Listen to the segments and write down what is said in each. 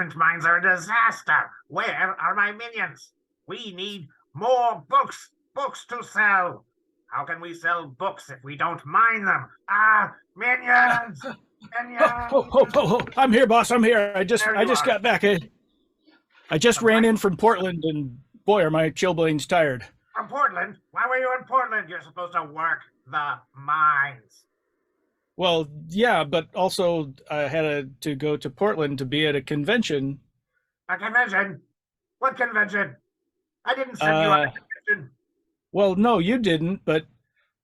print mines are a disaster. Where are my minions? We need more books to sell. How can we sell books if we don't mine them? Ah, minions! Minions! I'm here, boss. I'm here. I There you just are. got back. I just ran in from Portland, and boy, are my chilblains tired. From Portland? Why were you in Portland? You're supposed to work the mines. Well, yeah, but also I had to go to Portland to be at a convention. A convention? What convention? I didn't send you on a convention. Well, no, you didn't, but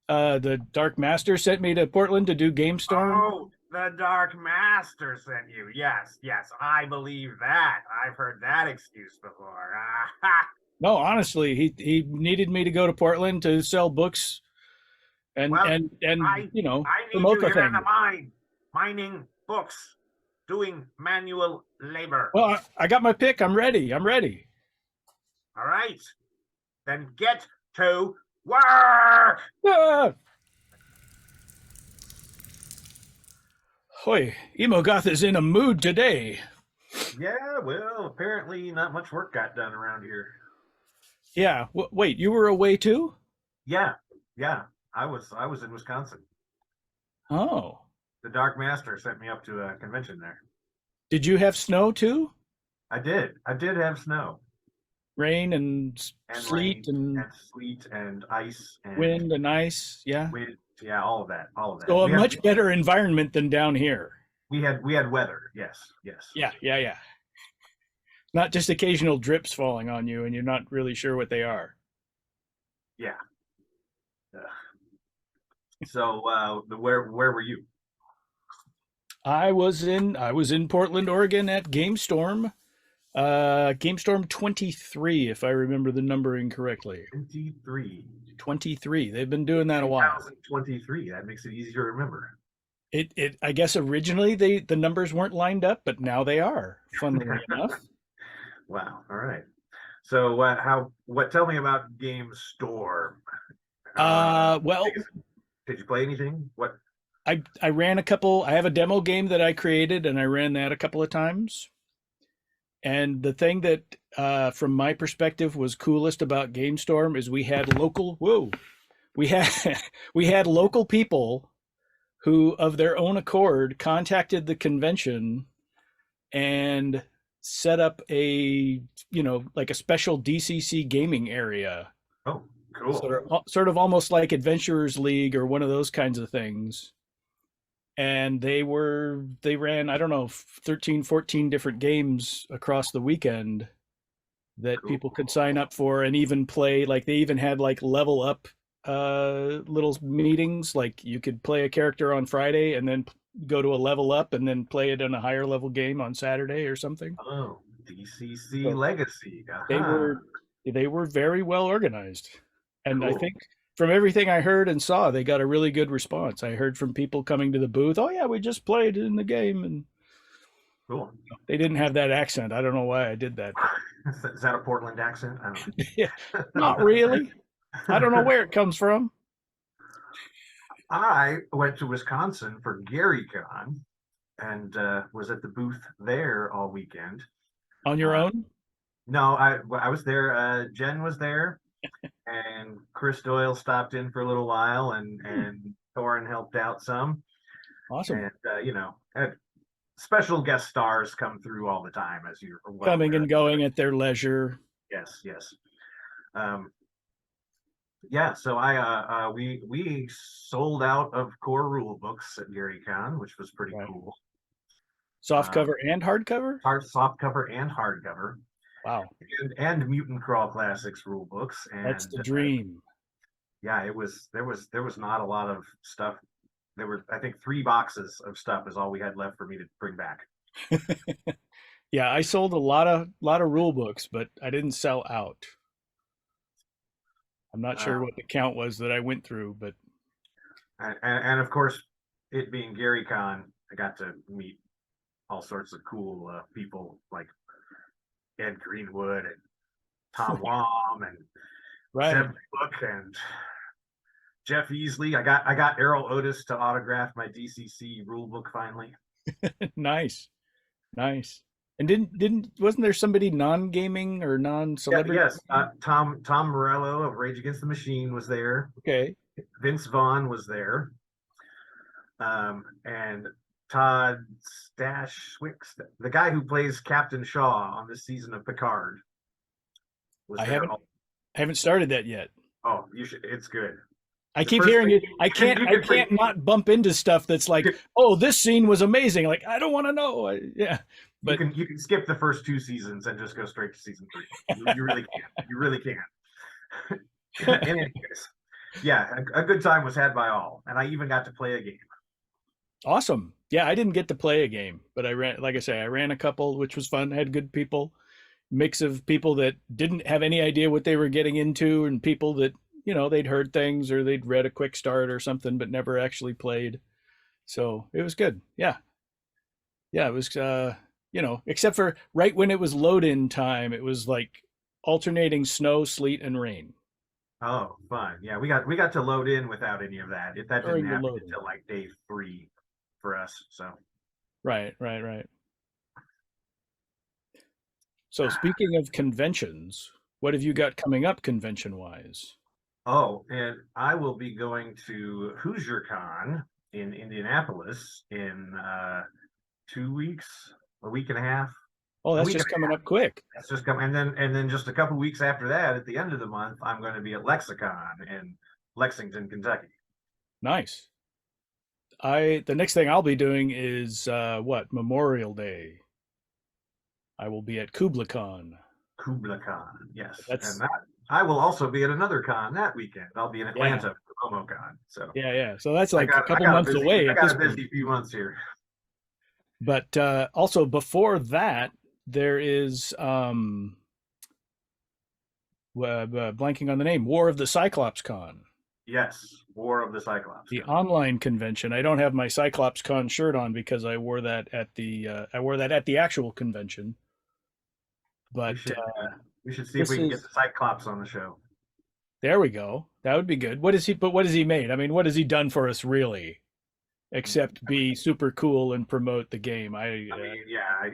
the Dark Master sent me to Portland to do GameStorm. Oh, the Dark Master sent you. Yes, I believe that. I've heard that excuse before. No, honestly, he needed me to go to Portland to sell books and Well, and I need promote you the here in thing. the mine, mining books, doing manual labor. Well, I got my pick. I'm ready. All right, then get to work. Ah! Hoy, Emogoth is in a mood today. Yeah, well, apparently not much work got done around here. Yeah. Wait, you were away too? Yeah. I was in Wisconsin. Oh. The Dark Master sent me up to a convention there. Did you have snow too? I did have snow. Rain and sleet and sleet and ice and wind and ice. Yeah. wind. Yeah, all of that. So a much better environment than down here. We had weather. Yes. Yeah. Not just occasional drips falling on you and you're not really sure what they are. Yeah. So where were you? I was in Portland, Oregon at GameStorm. GameStorm 23, if I remember the numbering correctly. 23. They've been doing that a while. 2023. That makes it easier to remember. I guess originally the numbers weren't lined up, but now they are, funnily enough. Wow. All right. So tell me about GameStorm. Well, did you play anything? What? I ran a couple. I have a demo game that I created, and I ran that a couple of times. And the thing that, from my perspective, was coolest about GameStorm is we had local people who, of their own accord, contacted the convention and set up a like a special DCC gaming area. Oh, cool. Sort of almost like Adventurers League or one of those kinds of things. And they ran, I don't know, 13, 14 different games across the weekend that people could sign up for and even play. Like they even had like level up little meetings. Like you could play a character on Friday and then go to a level up and then play it in a higher level game on Saturday or something. Oh, DCC Legacy. They were very well organized. And cool. I think from everything I heard and saw, they got a really good response. I heard from people coming to the booth, "Oh yeah, we just played in the game," and cool. They didn't have that accent. I don't know why I did that. Is that a Portland accent? I don't know. Yeah, not really. I don't know where it comes from. I went to Wisconsin for GaryCon and was at the booth there all weekend. On your own? No, I was there. Jen was there. And Chris Doyle stopped in for a little while, and Thorin helped out some. Awesome. And special guest stars come through all the time, as you're coming and going at their leisure. Yes. So we sold out of core rule books at GaryCon, which was pretty cool. Soft cover and hardcover? Soft cover and hardcover. Wow. And Mutant Crawl Classics rule books. And that's the dream. Yeah, there was not a lot of stuff. There were, I think, 3 boxes of stuff is all we had left for me to bring back. Yeah, I sold a lot of rule books, but I didn't sell out. I'm not sure what the count was that I went through, but and of course, it being GaryCon, I got to meet all sorts of cool people like Ed Greenwood and Tom Wom and Zeb Book and Jeff Easley. I got Errol Otis to autograph my DCC rule book finally. Nice. And didn't wasn't there somebody non-gaming or Yeah, non-celebrity? yes. Tom Morello of Rage Against the Machine was there. Okay. Vince Vaughn was there. And Todd Stashwick, the guy who plays Captain Shaw on this season of Picard, was I there. haven't I haven't started that yet. Oh, you should. It's good. I The keep first hearing thing it. I can't. you I can can't play. not bump into stuff that's like, oh, this scene was amazing. Like, I don't want to know. Yeah, but You can skip the first two seasons and just go straight to season three. You really can. You really can. In any case, yeah, a good time was had by all, and I even got to play a game. awesome. Yeah, I didn't get to play a game, but I ran. Like I say, I ran a couple, which was fun. Had good people, mix of people that didn't have any idea what they were getting into, and people that they'd heard things or they'd read a quick start or something, but never actually played. So it was good. Yeah, yeah, it was. Except for right when it was load in time, it was like alternating snow, sleet, and rain Oh, fun! Yeah, we got to load in without any of that. That didn't during the happen loading. until like day three for us. So, Right, right, right. So speaking of conventions, what have you got coming up convention wise? oh, and I will be going to HoosierCon in Indianapolis in 2 weeks, a week and a half, Oh, a that's week and just a coming half. up quick. That's just coming, and then just a couple weeks after that, at the end of the month, I'm going to be at Lexicon in Lexington, Kentucky. Nice. The next thing I'll be doing is what? Memorial Day. I will be at KublaCon. Kubla Khan, yes, and That's that I will also be at another con that weekend. I'll be in yeah. Atlanta for MomoCon. So Yeah, yeah. So that's like a couple months away I at got this a point. busy few months here. But also before that, there is blanking on the name, War of the Cyclops Con, Yes, War of the Cyclops the Con. online convention. I don't have my Cyclops Con shirt on because I wore that at the actual convention. We But should we should see if this we can get is the Cyclops on the show. there we go. That would be good. What has he made? I mean, what has he done for us really? Except be super cool and promote the game. I mean, yeah,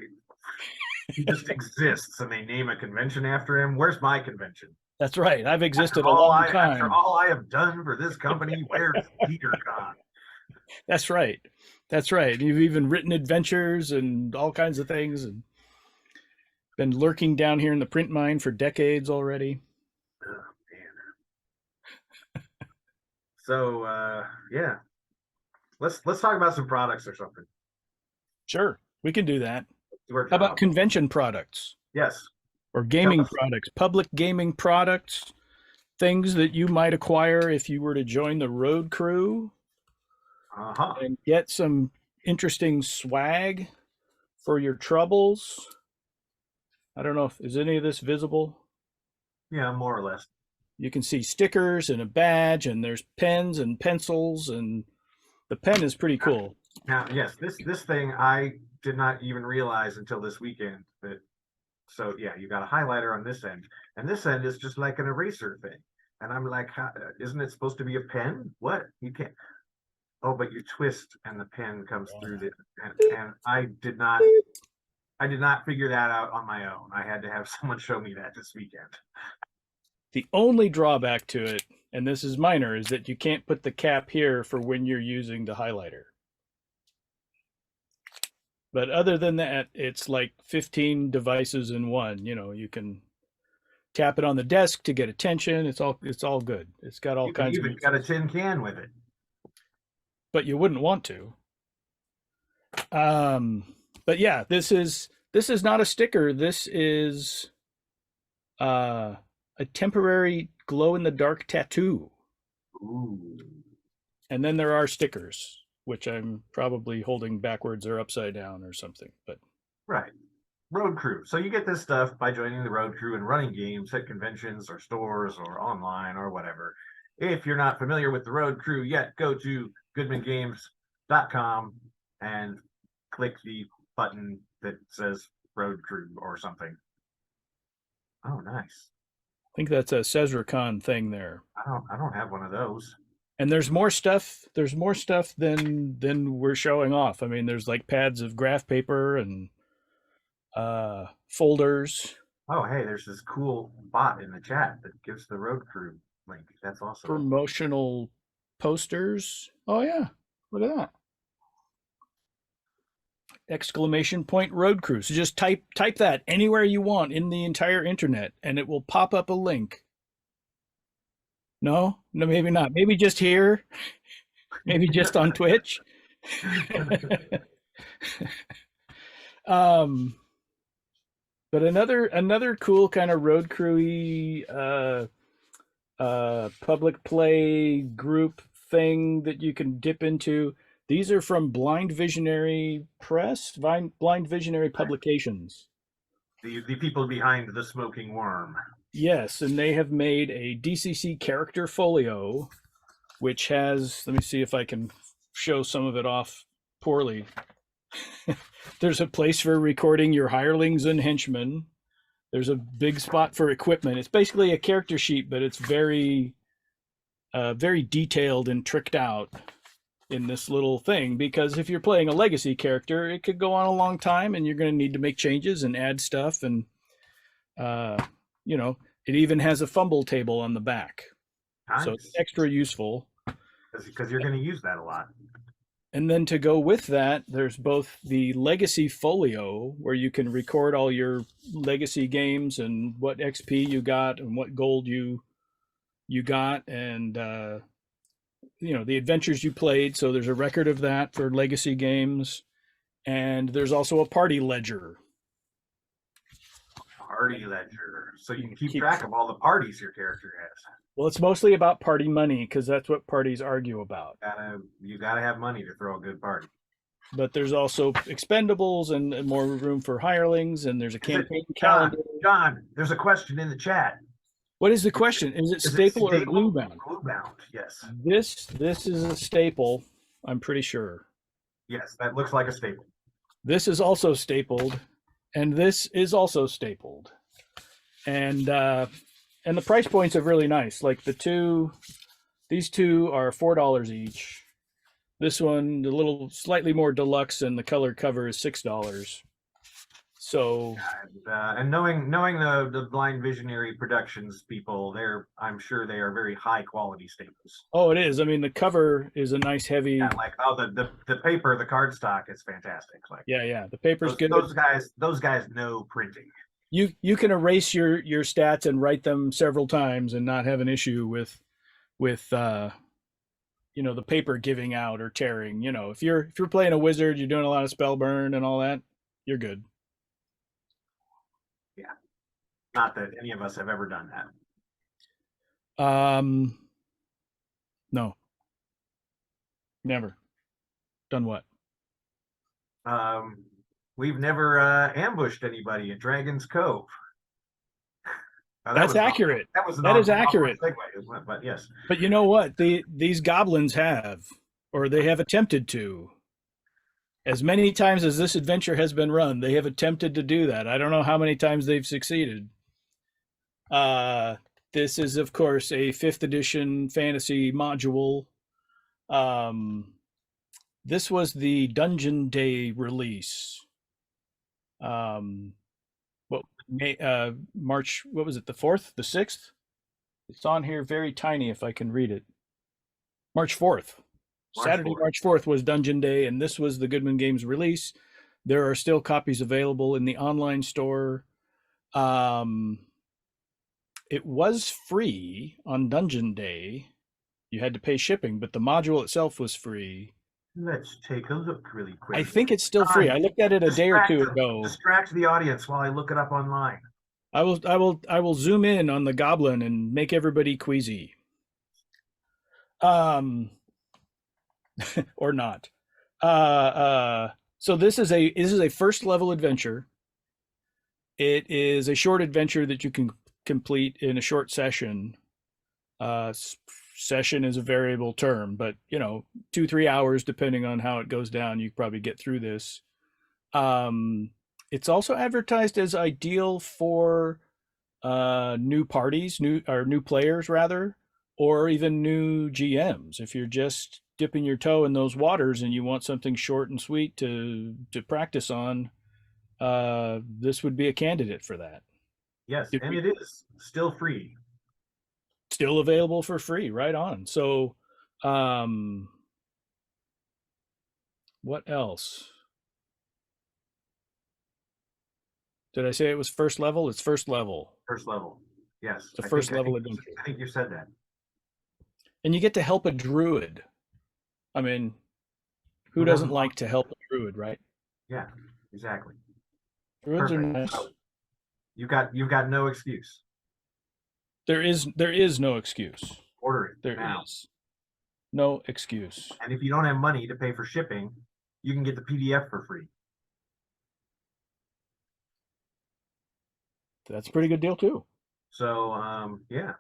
he just exists, and they name a convention after him. Where's my convention? That's right. I've existed a long After time. all I have done for this company, where's DieterCon? That's right. That's right. You've even written adventures and all kinds of things and been lurking down here in the print mine for decades already. Oh, man. So yeah, let's talk about some products or something. Sure. We can do that. How about Workshop. convention products Yes. or Tell gaming us. products, public gaming products, things that you might acquire if you were to join the road crew Uh-huh. and get some interesting swag for your troubles? I don't know if is any of this visible. Yeah, more or less. You can see stickers and a badge, and there's pens and pencils, and the pen is pretty cool. Now, yes, this thing I did not even realize until this weekend that. So yeah, you got a highlighter on this end, and this end is just like an eraser thing. And I'm like, isn't it supposed to be a pen? What? You can't. Oh, but you twist and the pen comes through the. And I did not figure that out on my own. I had to have someone show me that this weekend. The only drawback to it, and this is minor, is that you can't put the cap here for when you're using the highlighter. But other than that, it's like 15 devices in one. You can tap it on the desk to get attention. It's all good. It's got all You can kinds of even got a uses. tin can with it. But you wouldn't want to. But yeah, this is not a sticker. This is a temporary glow in the dark tattoo. Ooh. And then there are stickers, which I'm probably holding backwards or upside down or something. But Right. Road crew. So you get this stuff by joining the road crew and running games at conventions or stores or online or whatever. If you're not familiar with the road crew yet, go to goodmangames.com and click the button that says road crew or something. Oh, nice. I think that's a Cesracon thing there. I don't have one of those. And there's more stuff. There's more stuff than we're showing off. I mean, there's like pads of graph paper and folders, Oh, hey, there's this cool bot in the chat that gives the road crew link. That's awesome. promotional posters. Oh yeah, look at that! Exclamation point road crew. So just type that anywhere you want in the entire internet, and it will pop up a link. No, no, maybe not. Maybe just here. Maybe just on Twitch. um, but another cool kind of road crewy public play group thing that you can dip into. These are from Blind Visionary Press, Blind Visionary Publications. The people behind the Smoking Worm. Yes, and they have made a DCC character folio, which has, let me see if I can show some of it off poorly. There's a place for recording your hirelings and henchmen. There's a big spot for equipment. It's basically a character sheet, but it's very, very detailed and tricked out in this little thing. Because if you're playing a legacy character, it could go on a long time, and you're going to need to make changes and add stuff. And you know, it even has a fumble table on the back, Nice. so it's extra useful. Because you're going to use that a lot. And then to go with that, there's both the Legacy Folio, where you can record all your legacy games and what XP you got and what gold you got, and you know, the adventures you played. So there's a record of that for legacy games, and there's also a party ledger. Party ledger, so you can keep track of all the parties your character has. Well, it's mostly about party money because that's what parties argue about. You gotta have money to throw a good party. But there's also expendables and more room for hirelings, and there's a campaign calendar. John, there's a question in the chat. What is the question? Is it staple or glue bound? Glue bound, yes. This is a staple, I'm pretty sure. Yes, that looks like a staple. This is also stapled, and this is also stapled. And the price points are really nice. Like these two are $4 each. This one, the little slightly more deluxe, and the color cover is $6. So and knowing the Blind Visionary Productions people, I'm sure they are very high quality staples. Oh, it is. I mean, the cover is a nice heavy. Yeah, like the paper, the cardstock is fantastic. Like yeah, the paper's good. Those guys know printing. You can erase your stats and write them several times and not have an issue with you know, the paper giving out or tearing. You know, if you're playing a wizard, you're doing a lot of spell burn and all that, you're good. Yeah, not that any of us have ever done that. No, never done what. We've never ambushed anybody at Dragon's Cove. That's accurate. That is accurate. Segue, but yes. But you know what? These goblins have, or they have attempted to. As many times as this adventure has been run, they have attempted to do that. I don't know how many times they've succeeded. This is, of course, a 5th edition fantasy module. This was the Dungeon Day release. March, what was it, the 4th, the 6th? It's on here very tiny if I can read it. March 4th. Saturday, March 4th was Dungeon Day, and this was the Goodman Games release. There are still copies available in the online store. It was free on Dungeon Day. You had to pay shipping, but the module itself was free. Let's take a look really quick. I think it's still free. I looked at it a day or two ago. Distract the audience while I look it up online. I will zoom in on the goblin and make everybody queasy. Or not. So this is a first level adventure. It is a short adventure that you can complete in a short session. Session is a variable term, but 2-3 hours depending on how it goes down, you probably get through this. It's also advertised as ideal for new parties, new players rather, or even new GMs. If you're just dipping your toe in those waters and you want something short and sweet to practice on, this would be a candidate for that. Yes, Did and we it is still free. still available for free? Right on. So, um, what else? Did I say it was first level? It's first level. First level. Yes, It's a I first think I level think adventure. I think you said that. And you get to help a druid. I mean, who Who doesn't doesn't like want? to help a druid, right? Yeah, exactly. Druids are Perfect. nice. So you've got no excuse. There is no excuse. Order it There now. is no excuse. And if you don't have money to pay for shipping, you can get the PDF for free. That's a pretty good deal too. So yeah,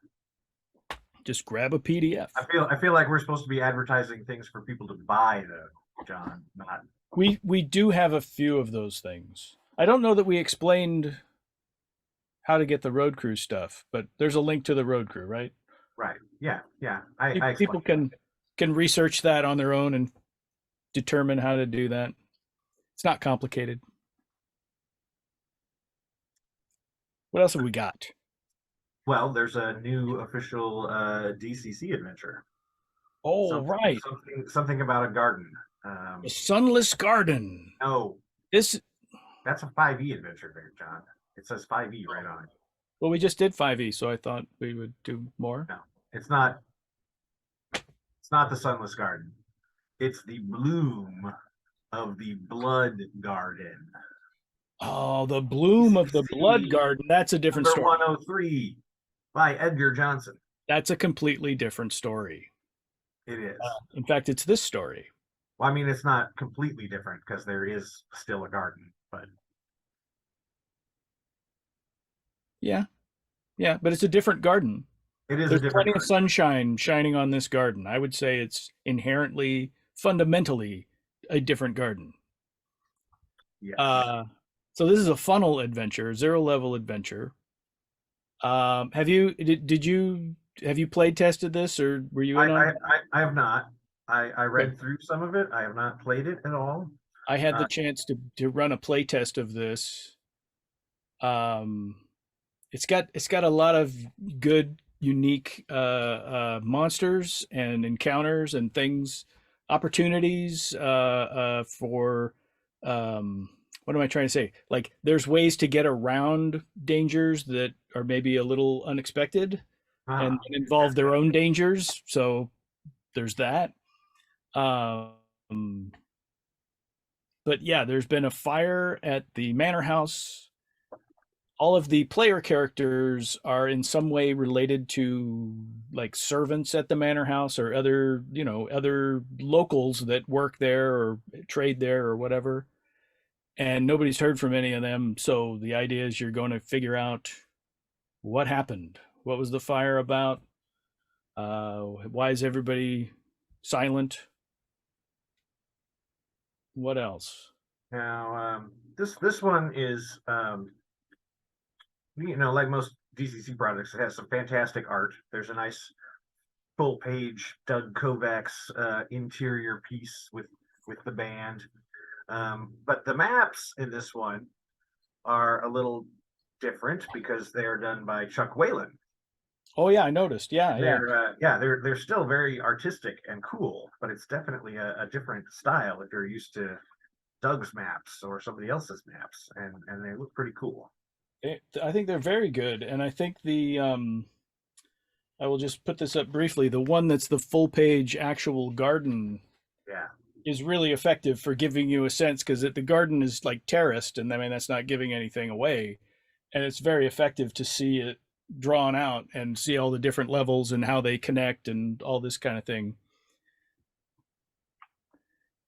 Just grab a PDF. I feel like we're supposed to be advertising things for people to buy though, John. Not We do have a few of those things. I don't know that we explained how to get the road crew stuff, but there's a link to the road crew, right? right. Yeah, yeah. I People explained that. can research that on their own and determine how to do that. It's not complicated. What else have we got? Well, there's a new official DCC adventure. Oh, Something right. something about a garden. The Sunless Garden. No, This that's a 5e adventure there, John. It says 5e right on it. well, we just did 5e, so I thought we would do more. No, it's not. It's not the Sunless Garden. It's the bloom of the Blood Garden. Oh, the bloom of the blood DCC garden. That's a different number story. 103 by Edgar Johnson. That's a completely different story. It is. In fact, it's this story. Well, I mean, it's not completely different because there is still a garden, but Yeah, yeah, but it's a different garden. it is a There's different plenty of garden. sunshine shining on this garden. I would say it's inherently, fundamentally a different garden. Yes. Uh, so this is a funnel adventure, zero level adventure. Did you have you played tested this or were you I in on I, it? I, I have not. I Okay. read through some of it. I have not played it at all. I had Uh, the chance to run a play test of this. Um, it's got a lot of good, unique monsters and encounters and things, opportunities for what am I trying to say? Like, there's ways to get around dangers that are maybe a little unexpected and involve their own dangers. So there's that. Um, but yeah, there's been a fire at the manor house. All of the player characters are in some way related to like servants at the manor house or other locals that work there or trade there or whatever, and nobody's heard from any of them. So the idea is you're going to figure out what happened, what was the fire about, why is everybody silent, what else. Now, this one is like most DCC projects, it has some fantastic art. There's a nice full page Doug Kovacs interior piece with the band. But the maps in this one are a little different because they are done by Chuck Whalen. Oh yeah, I noticed. Yeah, And yeah. they're still very artistic and cool, but it's definitely a different style if you're used to Doug's maps or somebody else's maps, and they look pretty cool. I think they're very good, and I think I will just put this up briefly. The one that's the full page actual garden Yeah. is really effective for giving you a sense because the garden is like terraced, and I mean that's not giving anything away, and it's very effective to see it drawn out and see all the different levels and how they connect and all this kind of thing.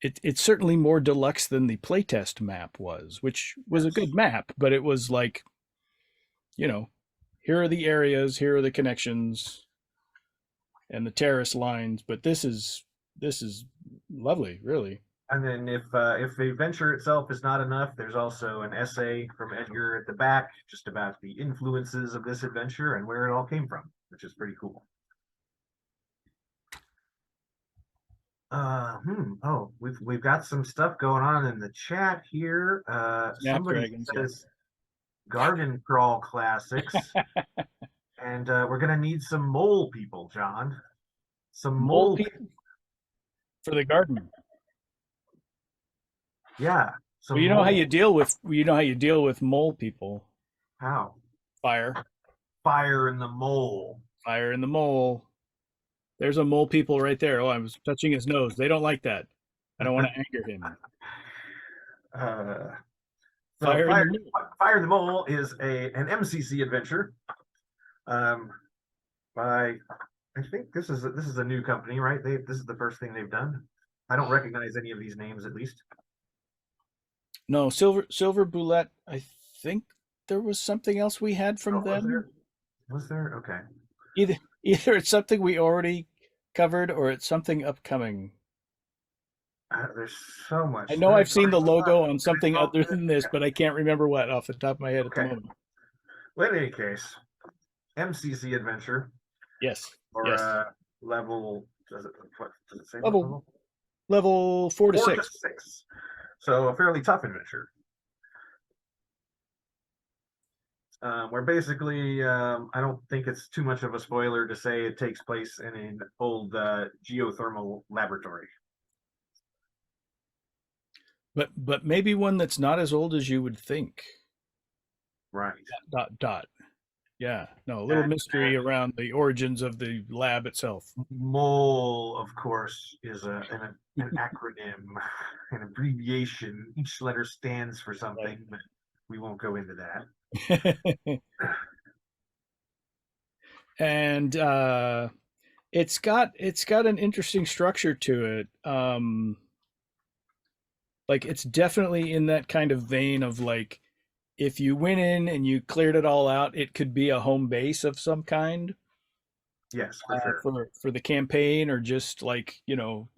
It's certainly more deluxe than the playtest map was, which was a Yes. good map, but it was like, you know, here are the areas, here are the connections, and the terrace lines. But this is lovely, really. And then if the adventure itself is not enough, there's also an essay from Edgar at the back just about the influences of this adventure and where it all came from, which is pretty cool. Oh, we've got some stuff going on in the chat here. Somebody Snapdragons, yeah. says Garden Crawl Classics, and we're gonna need some mole people, John. Some Mole mole, people for the garden. yeah, Well, some mole. you know how you deal with mole people. How? Fire, Fire in the mole. fire in the mole. There's a mole people right there. Oh, I was touching his nose. They don't like that. I don't want to anger him. uh, so Fire in the mole. Fire in the Mole is an MCC adventure. Um, by I think this is a new company, right? This is the first thing they've done. I don't recognize any of these names, at least. No, silver boulette. I think there was something else we had from Oh, was them. there? Was there? Okay. Either it's something we already covered or it's something upcoming. There's so I much. know I've seen the logo on Can I something solve other this? than this, but I can't remember what off the top of my head at the Okay. moment. Well, in any case, MCC adventure Yes. or Yes. level. What does it say? What Level level? level 4 to 4 to 6. 6. So a fairly tough adventure. Where basically, I don't think it's too much of a spoiler to say it takes place in an old geothermal laboratory. But maybe one that's not as old as you would think. Right. Dot dot. Yeah. No, a little mystery And around the origins of the lab itself. MOLE, of course, is an acronym, an abbreviation. Each letter stands for something, but we won't go into that. And it's got an interesting structure to it. Like it's definitely in that kind of vein of like if you went in and you cleared it all out, it could be a home base of some kind Yes, for sure. for the campaign, or just like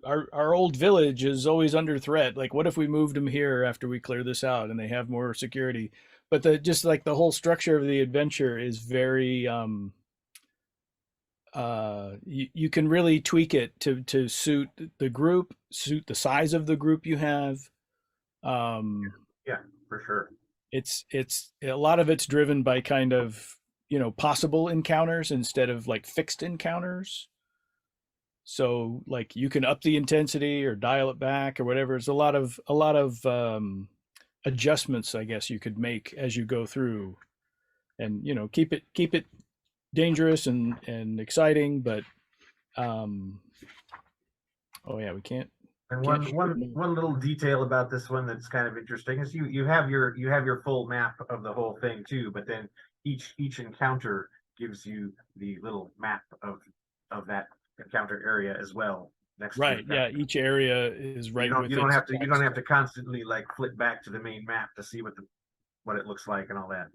our old village is always under threat. Like, what if we moved them here after we clear this out and they have more security? But the just like the whole structure of the adventure is very you can really tweak it to suit the group, suit the size of the group you have. Um, Yeah, for sure. it's a lot of it's driven by kind of possible encounters instead of like fixed encounters. So like you can up the intensity or dial it back or whatever. It's a lot of adjustments, I guess, you could make as you go through, and keep it dangerous and exciting, but um oh yeah, we And can't shoot it. one little detail about this one that's kind of interesting is you have your full map of the whole thing too, but then each encounter gives you the little map of that encounter area as well next to the Right, yeah, encounter. each area is right with its You don't have to constantly like flip back to the main map to see what it looks like and all that.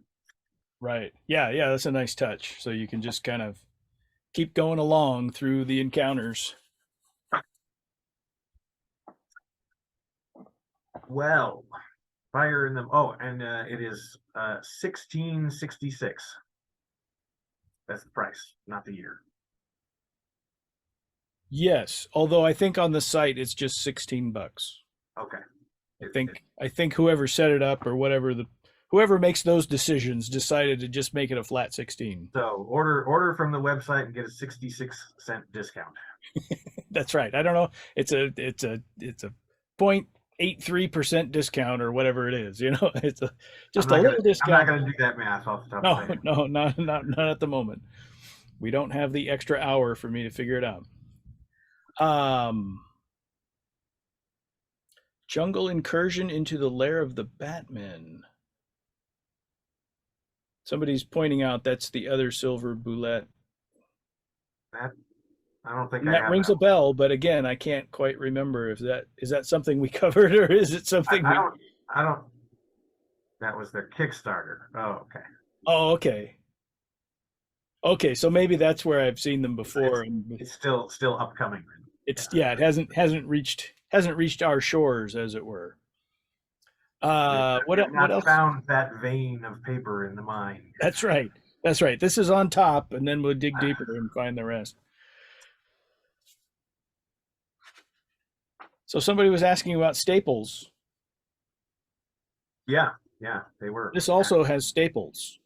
right. Yeah, yeah, that's a nice touch, so you can just kind of keep going along through the encounters. Well, fire in them. Oh, and it is 1666. That's the price, not the year. Yes, although I think on the site it's just $16. Okay. I It, it, think I think whoever set it up or whoever makes those decisions decided to just make it a flat 16. so order from the website and get a 66-cent discount. That's right. I don't know. It's a 0.83% discount or whatever it is. It's just a little I'm not discount. gonna do that math off the top of No, my head. no, not at the moment. We don't have the extra hour for me to figure it out. Jungle incursion into the lair of the Batman. Somebody's pointing out that's the other silver boulette. That I don't think And I that have rings that a one. bell, but again, I can't quite remember if that is that something we covered or is it something I we. don't I don't that was their Kickstarter. Oh, okay. Oh, okay. Okay, so maybe that's where I've seen them before, It's and it's still upcoming. it's yeah, it hasn't reached our shores, as it were. They've What not else? found that vein of paper in the mine. That's right. That's right. This is on top, and then we'll dig deeper and find the rest. So somebody was asking about staples. Yeah, yeah, they were. This also has staples.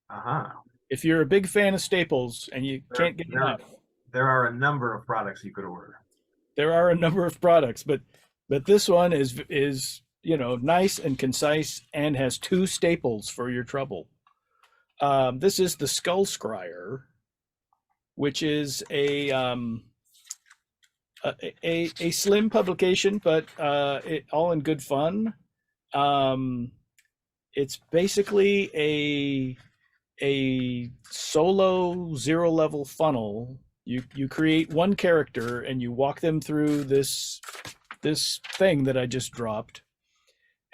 Uh-huh. If you're a big fan of staples and you There, can't get there, enough, there are a number of products you could order. there are a number of products, but this one is nice and concise and has two staples for your trouble. This is the Skull Scryer, which is a slim publication, but all in good fun. Um, it's basically a solo zero level funnel. You create one character and you walk them through this thing that I just dropped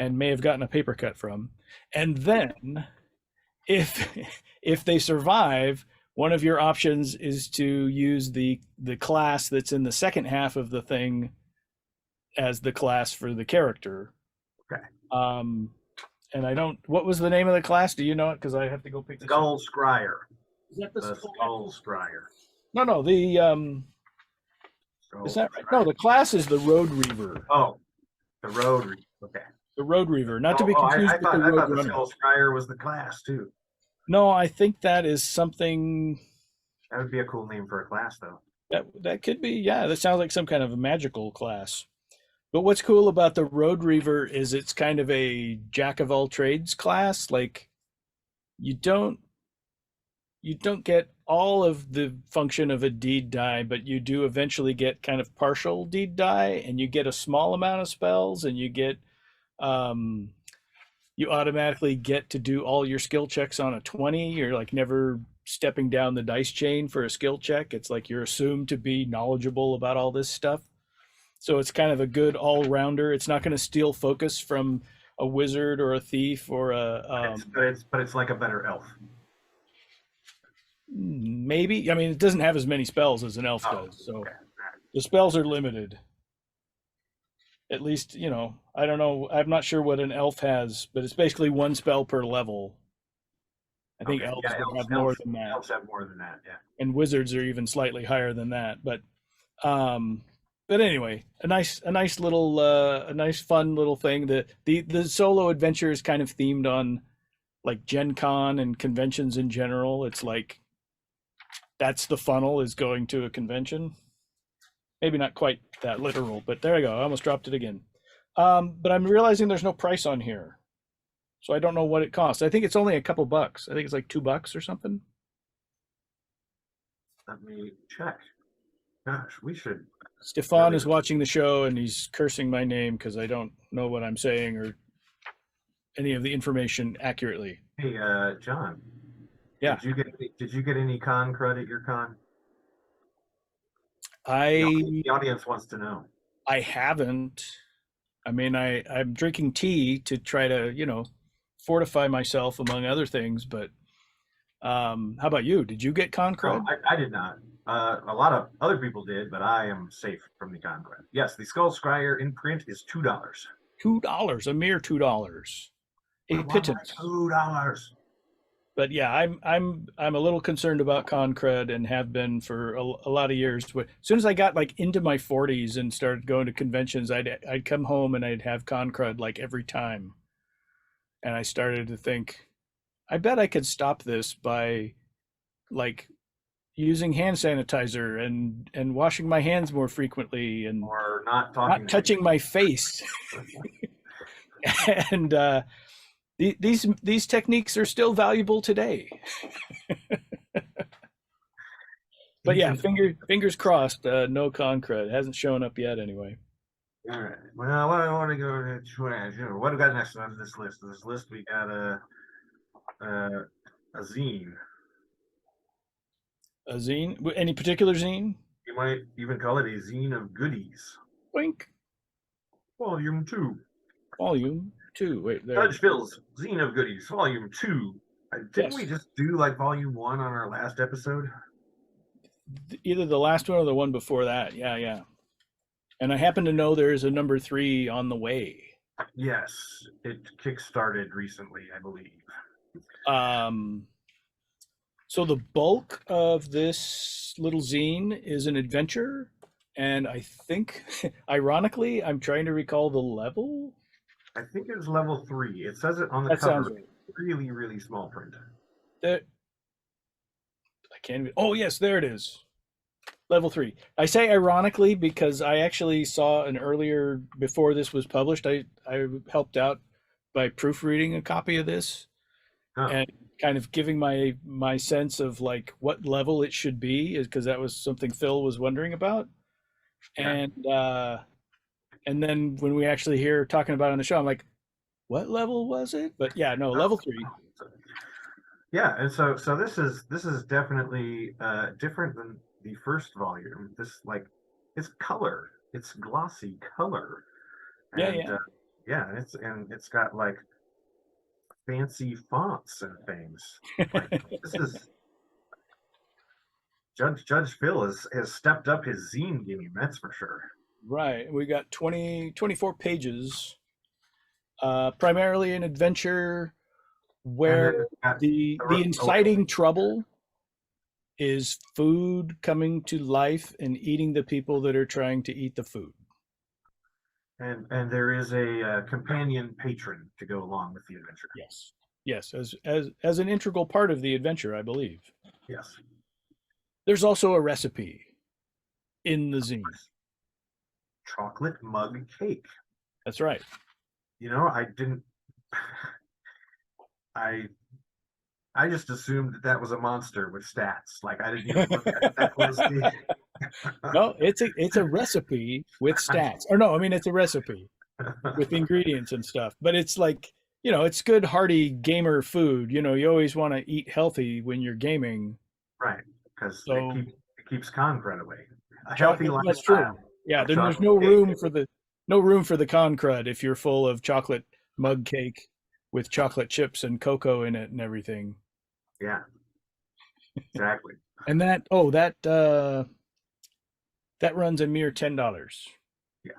and may have gotten a paper cut from. And then if if they survive, one of your options is to use the class that's in the second half of the thing as the class for the character. Okay. Um, and I don't. What was the name of the class? Do you know it? Because I have to go pick this up. Skull Scryer. Is that The Skull Scryer. No, the is that right? No, the class is the Road Reaver. Oh, the Road Reaver. Okay. The Road Reaver, not to be I confused with thought the I Road thought the Runner. Skull Scryer was the class too. No, I think that is something That would be a cool name for a class, though. that could be. Yeah, that sounds like some kind of a magical class. But what's cool about the Road Reaver is it's kind of a jack of all trades class. Like you don't you don't get all of the function of a deed die, but you do eventually get kind of partial deed die, and you get a small amount of spells, and um, you automatically get to do all your skill checks on a 20. You're like never stepping down the dice chain for a skill check. It's like you're assumed to be knowledgeable about all this stuff. So it's kind of a good all rounder. It's not going to steal focus from a wizard or a thief or But it's like a better elf. maybe. I mean, it doesn't have as many spells as an elf does, so Okay. the spells are limited. At least, I don't know. I'm not sure what an elf has, but it's basically one spell per level. I think Okay. elves Yeah, would have more than that, elves have more than that. Yeah. and wizards are even slightly higher than that. Um, but anyway, a nice little, a nice fun little thing. The solo adventure is kind of themed on like Gen Con and conventions in general. It's like that's the funnel is going to a convention. Maybe not quite that literal, but there I go. I almost dropped it again. But I'm realizing there's no price on here, so I don't know what it costs. I think it's only a couple bucks. I think it's like $2 or something. Let me check. Gosh, we should. Stefan Really? is watching the show and he's cursing my name because I don't know what I'm saying or any of the information accurately. Hey, John. Yeah, Did you get any con credit at your con? I The audience wants to know. I haven't. I mean, I'm drinking tea to try to fortify myself among other things. But how about you? Did you get con No, cred? I did not. A lot of other people did, but I am safe from the con credit. Yes, the Skull Scryer in print is $2. $2, a mere $2, a Why pittance. $2? But yeah, I'm a little concerned about con cred and have been for a lot of years. But as soon as I got like into my 40s and started going to conventions, I'd come home and I'd have con cred like every time, and I started to think, I bet I could stop this by like using hand sanitizer and washing my hands more frequently and Or not talking. not touching my face. And these techniques are still valuable today. But yeah, fingers crossed. No con cred hasn't shown up yet anyway. All right. Well, I want to go to trash. What do we got next on this list? This list we got a zine. A zine? Any particular zine? You might even call it a zine of goodies. Wink. Volume 2. Volume 2. Wait, there. Judge Phil's Zine of Goodies, Volume 2. Didn't Yes. we just do like Volume 1 on our last episode? Either the last one or the one before that. Yeah, yeah. And I happen to know there's a number 3 on the way. Yes, it kickstarted recently, I believe. So the bulk of this little zine is an adventure, And I think, ironically, I'm trying to recall the level. I think it was level 3. It says it on the That sounds cover. right. Really, really small print. That I can't even. Oh yes, there it is. Level 3. I say ironically because I actually saw an earlier before this was published. I helped out by proofreading a copy of this Oh, and kind of giving my sense of like what level it should be, is because that was something Phil was wondering about. yeah. And and then when we actually hear talking about it on the show, I'm like, what level was it? But yeah, no, Oh. level 3. Yeah, and so this is definitely different than the first volume. This like it's color, it's glossy color, Yeah, and yeah. yeah, it's got like fancy fonts and things. Like this is Judge Phil has stepped up his zine game, that's for sure. Right. We got 24 pages, primarily an adventure And where then it's got the inciting trouble is food coming to life and eating the people that are trying to eat the food. and there is a companion patron to go along with the adventure. Yes. Yes, as an integral part of the adventure, I believe. Yes, There's also a recipe in the zine. chocolate mug cake. That's right. I didn't. I I just assumed that was a monster with stats. Like I didn't even look at it that closely. No, it's a recipe with stats. Or no, I mean it's a recipe with ingredients and stuff. But it's like, it's good hearty gamer food. You always want to eat healthy when you're gaming. Right, because So it keeps con crud away. A healthy chocolate, that's true. lifestyle Yeah, with then there's chocolate no cake. room for the con crud if you're full of chocolate mug cake with chocolate chips and cocoa in it and everything. Yeah, exactly. And that runs a mere $10 Yes.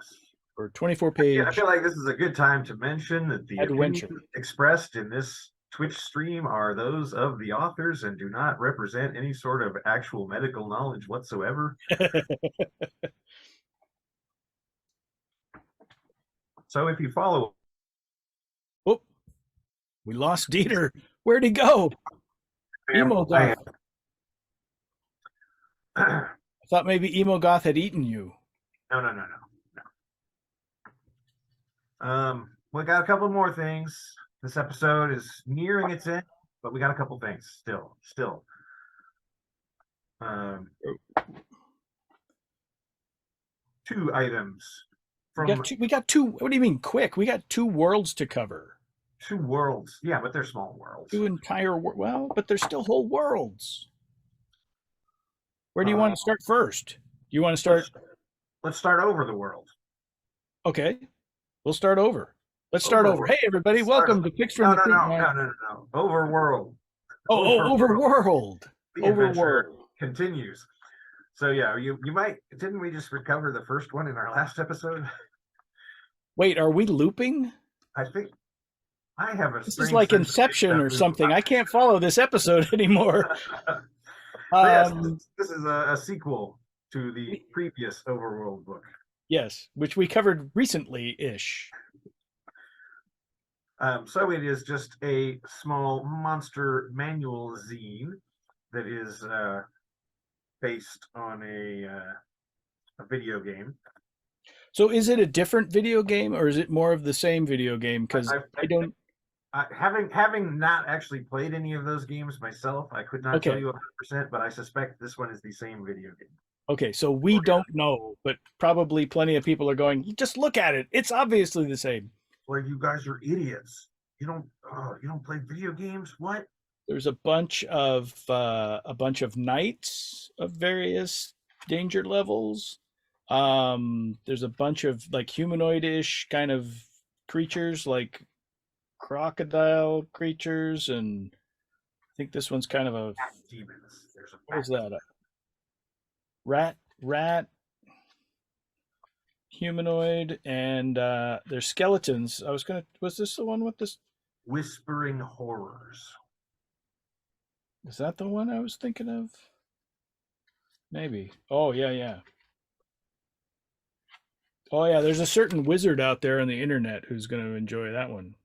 for 24 Yeah, I page feel like this is a good time to mention that the opinions adventure. expressed in this Twitch stream are those of the authors and do not represent any sort of actual medical knowledge whatsoever. So if you follow, Oh, we lost Dieter. Where'd he go? I Emogoth. am. I thought maybe Emogoth had eaten you. No, no, no, no, no. We got a couple more things. This episode is nearing its end, but we got a couple things still. Um, two items from We got two. What do you mean quick? We got two worlds to cover. two worlds. Yeah, but they're small worlds. Two entire well, but they're still whole worlds. Where do you Uh, want to start first? You want to start? let's let's start over the world. Okay, we'll start over. Let's start over. Overworld. Hey, everybody, Start. welcome to Picks from No, the no, Print no, Man. no, no, no. Overworld. Overworld. Overworld. The adventure Overworld. continues. So yeah, you might didn't we just recover the first one in our last episode? Wait, are we looping? I think I have a This is strange like sense of Inception or something. I can't follow this episode anymore. So yes, Um, this is a sequel to the we- previous Overworld book. yes, which we covered recently-ish. So it is just a small monster manual zine that is based on a video game. So is it a different video game or is it more of the same video game? Because I don't. Having not actually played any of those games myself, I could not tell Okay. you 100%, but I suspect this one is the same video game. Okay. So we don't know, but probably plenty of people are going, just look at it. It's obviously the same. Well, you guys are idiots. You don't play video games? What? There's a bunch of knights of various danger levels. There's a bunch of like humanoid-ish kind of creatures, like crocodile creatures, and I think this one's kind of a Demons. There's a what was that? A rat humanoid, and there's skeletons. Was this the one with this? whispering horrors. Is that the one I was thinking of? Maybe. Oh yeah, yeah. Oh yeah, there's a certain wizard out there on the internet who's going to enjoy that one.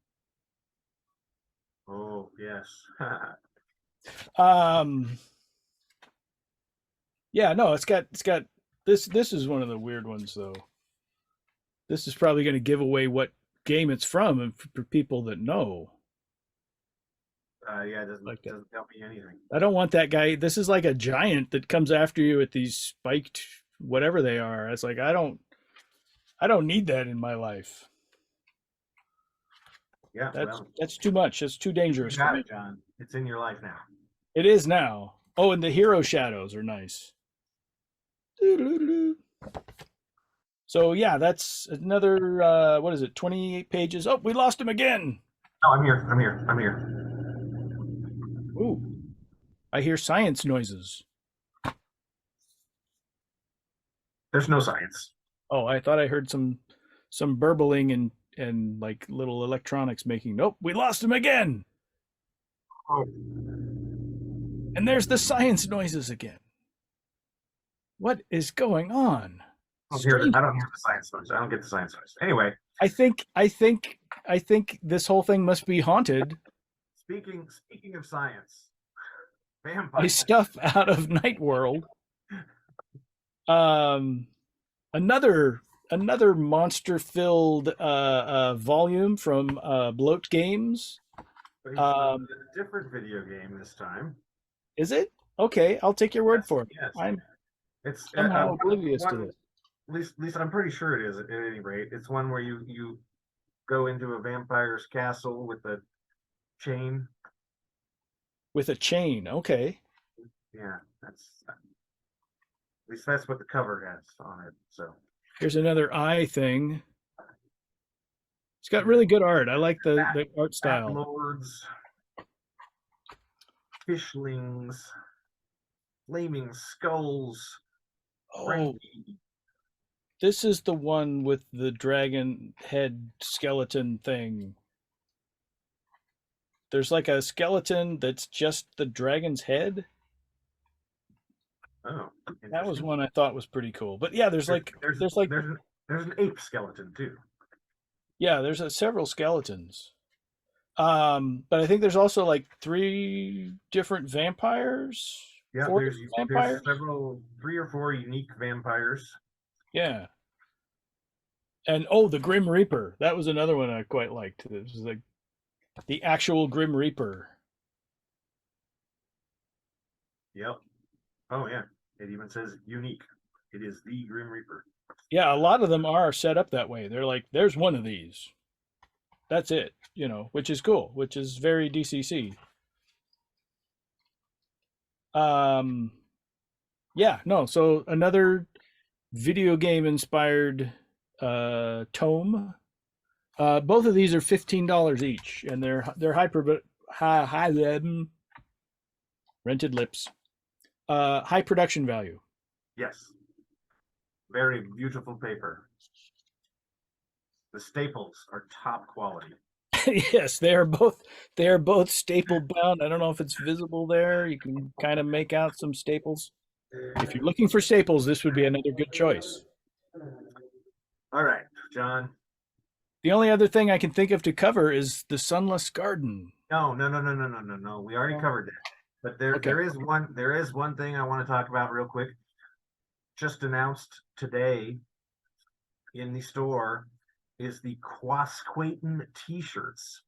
Oh yes. Um, yeah, no, it's got this is one of the weird ones though. This is probably going to give away what game it's from and for people that know. Yeah, it doesn't Like that. doesn't tell me anything. I don't want that guy. This is like a giant that comes after you with these spiked whatever they are. It's like I don't need that in my life. Yeah, That's well, that's too much. That's too dangerous you for got me. it, John. It's in your life now. It is now. Oh, and the hero shadows are nice. So yeah, that's another what is it? 28 pages. Oh, we lost him again. Oh, I'm here. I'm here. I'm here. Ooh, I hear science noises. There's no science. Oh, I thought I heard some burbling and like little electronics making. Nope, we lost him again. Oh, And there's the science noises again. What is going on? I don't hear. Strange. I don't hear the science noise. I don't get the science noise. Anyway, I think this whole thing must be haunted speaking of science, by vampires. stuff out of Night World. Um, another monster filled volume from Bloat Games. It's a Um, different video game this time. is it? Okay, I'll take your word Yes, for it. yes. I'm It's somehow oblivious to one. this. At least I'm pretty sure it is. At any rate, it's one where you go into a vampire's castle with a chain. With a chain. Okay. Yeah, that's at least that's what the cover has on it. So Here's another eye thing. It's got really good art. I like the art bat style. lords, fishlings, flaming skulls, Oh, Frankie. this is the one with the dragon head skeleton thing. There's like a skeleton that's just the dragon's head. Oh, That was interesting. one I thought was pretty cool. But yeah, there's There's like there's there's like there's an there's an ape skeleton too. yeah, there's several skeletons. But I think there's also like three different vampires, Yeah, four different there's vampires. several, 3 or 4 unique vampires. Yeah. And oh, the Grim Reaper. That was another one I quite liked. This was like the actual Grim Reaper. Yep. Oh yeah. It even says unique. It is the Grim Reaper. Yeah, a lot of them are set up that way. They're like, there's one of these. That's it, which is cool, which is very DCC. Um, yeah, no, so another video game inspired tome. Both of these are $15 each, and they're high rented lips. High production value. Yes. Very beautiful paper. The staples are top quality. Yes, they are both staple bound. I don't know if it's visible there. You can kind of make out some staples. If you're looking for staples, this would be another good choice. All right, John. The only other thing I can think of to cover is the Sunless Garden. No, no, no, no, no, no, no, no. We already covered that. But there Okay. there is one thing I want to talk about real quick. Just announced today in the store is the Quasquaton t-shirts.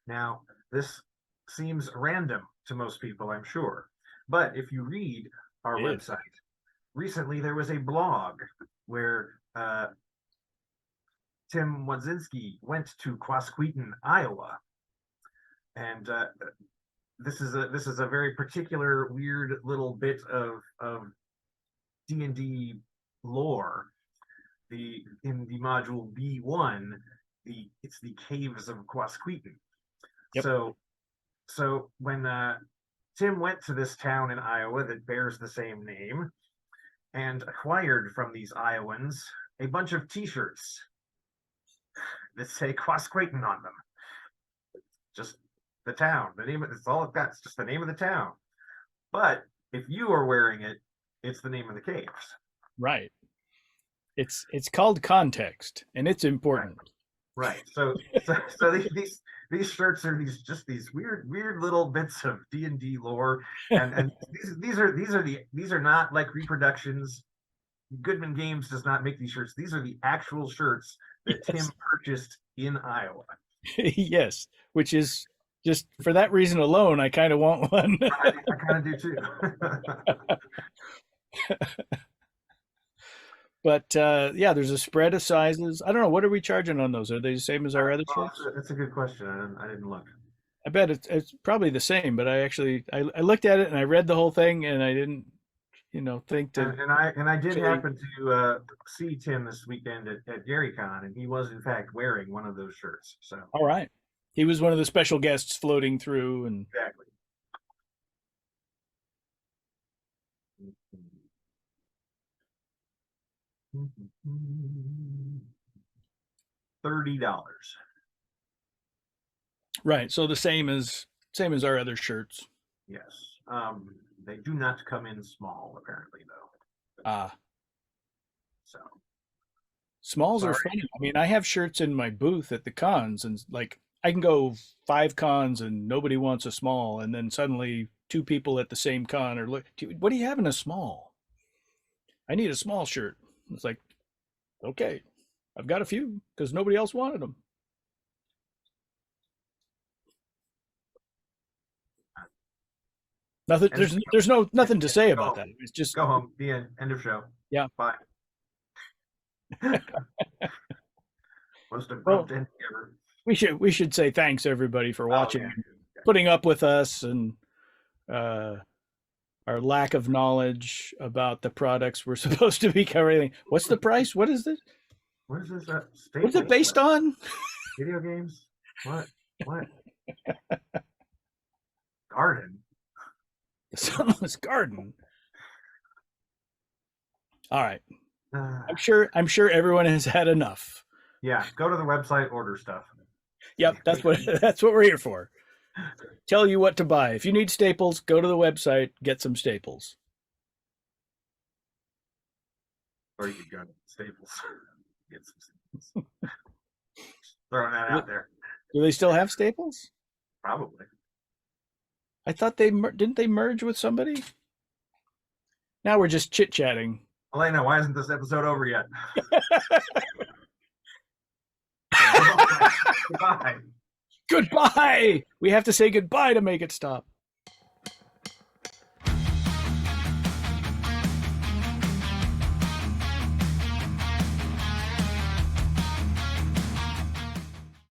Now, this seems random to most people, I'm sure. But if you read our It is. website, recently there was a blog where Tim Wadzinski went to Quasqueton, Iowa, and this is a very particular, weird little bit of D&D lore. In the module B1, it's the caves of Quasqueton. Yep. So when Tim went to this town in Iowa that bears the same name and acquired from these Iowans a bunch of T-shirts that say Quasqueton on them. Just the town, the name. It's all it got. It's just the name of the town. But if you are wearing it, it's the name of the caves. Right. It's called context, and it's Right. important. Right. So these shirts are these weird little bits of D&D lore, and these are not like reproductions. Goodman Games does not make these shirts. These are the actual shirts that Tim Yes. purchased in Iowa. Yes, which is just for that reason alone, I kind of want one. I kind of do too. But yeah, there's a spread of sizes. I don't know, what are we charging on those? Are they the same as our other Well, shirts? that's a good question. I didn't look. I bet it's probably the same, but I looked at it and I read the whole thing and I didn't, think to And I did actually. happen to see Tim this weekend at GaryCon, and he was in fact wearing one of those shirts. So All right, he was one of the special guests floating through, and exactly. $30. right. So the same as our other shirts. Yes. They do not come in small, apparently, though. Ah, So smalls are sorry. funny. I mean, I have shirts in my booth at the cons, and like I can go 5 cons and nobody wants a small, and then suddenly two people at the same con are look. What do you have in a small? I need a small shirt. It's like, okay, I've got a few because nobody else wanted them. Nothing. And There's nothing to say go about home. that. It's just, Go home. The end. End of show. yeah. Bye. Most abrupt Well, ending ever. we should say thanks everybody for Oh watching, yeah. and putting up with us, and uh, our lack of knowledge about the products we're supposed to be covering. What's the price? What is it? What is this? What's it Staples? based on? Video games? What? What? Garden? The Sunless Garden. All right. Uh, I'm sure everyone has had enough. yeah. Go to the website, order stuff. Yep, that's what we're here for. Tell you what to buy. If you need staples, go to the website, get some staples. Or you could go to Staples. Get some Staples. Throwing that out there. Do they still have staples? Probably. I thought didn't they merge with somebody? Now we're just chit chatting. Elena, why isn't this episode over yet? Goodbye. Goodbye. We have to say goodbye to make it stop.